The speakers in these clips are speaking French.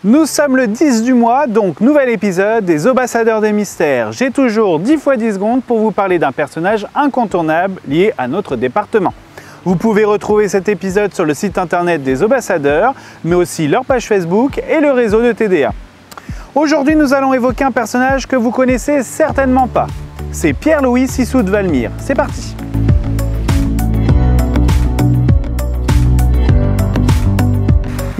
Nous sommes le 10 du mois, donc nouvel épisode des Ambassadeurs des Mystères. J'ai toujours 10 fois 10 secondes pour vous parler d'un personnage incontournable lié à notre département. Vous pouvez retrouver cet épisode sur le site internet des Ambassadeurs, mais aussi leur page Facebook et le réseau de TDA. Aujourd'hui, nous allons évoquer un personnage que vous connaissez certainement pas. C'est Pierre-Louis Sissou de Valmire. C'est parti!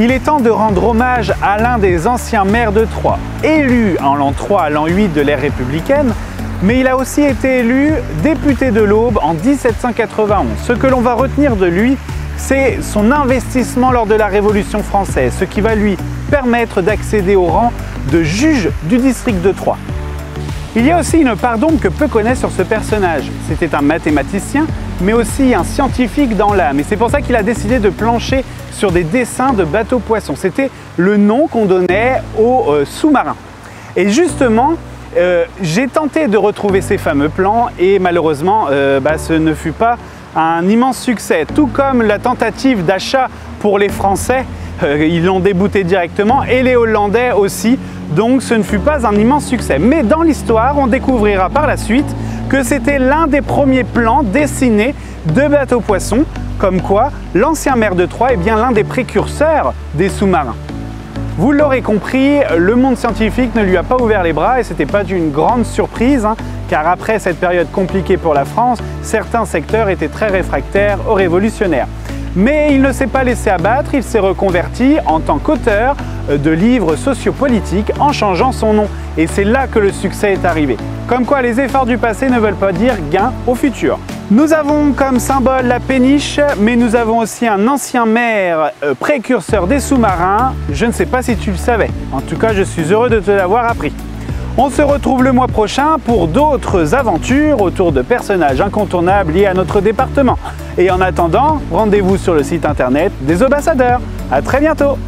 Il est temps de rendre hommage à l'un des anciens maires de Troyes, élu en l'an 3 à l'an 8 de l'ère républicaine, mais il a aussi été élu député de l'Aube en 1791. Ce que l'on va retenir de lui, c'est son investissement lors de la Révolution française, ce qui va lui permettre d'accéder au rang de juge du district de Troyes. Il y a aussi une part d'ombre que peu connaissent sur ce personnage. C'était un mathématicien, mais aussi un scientifique dans l'âme. Et c'est pour ça qu'il a décidé de plancher sur des dessins de bateaux poissons. C'était le nom qu'on donnait aux sous-marins. Et justement, j'ai tenté de retrouver ces fameux plans et malheureusement, ce ne fut pas un immense succès. Tout comme la tentative d'achat pour les Français, ils l'ont débouté directement, et les Hollandais aussi. Donc ce ne fut pas un immense succès. Mais dans l'histoire, on découvrira par la suite que c'était l'un des premiers plans dessinés de bateaux poissons, comme quoi l'ancien maire de Troyes est bien l'un des précurseurs des sous-marins. Vous l'aurez compris, le monde scientifique ne lui a pas ouvert les bras et ce n'était pas une grande surprise, car après cette période compliquée pour la France, certains secteurs étaient très réfractaires aux révolutionnaires. Mais il ne s'est pas laissé abattre, il s'est reconverti en tant qu'auteur de livres sociopolitiques en changeant son nom. Et c'est là que le succès est arrivé. Comme quoi les efforts du passé ne veulent pas dire gain au futur. Nous avons comme symbole la péniche, mais nous avons aussi un ancien maire précurseur des sous-marins. Je ne sais pas si tu le savais. En tout cas, je suis heureux de te l'avoir appris. On se retrouve le mois prochain pour d'autres aventures autour de personnages incontournables liés à notre département. Et en attendant, rendez-vous sur le site internet des Ambassadeurs. À très bientôt!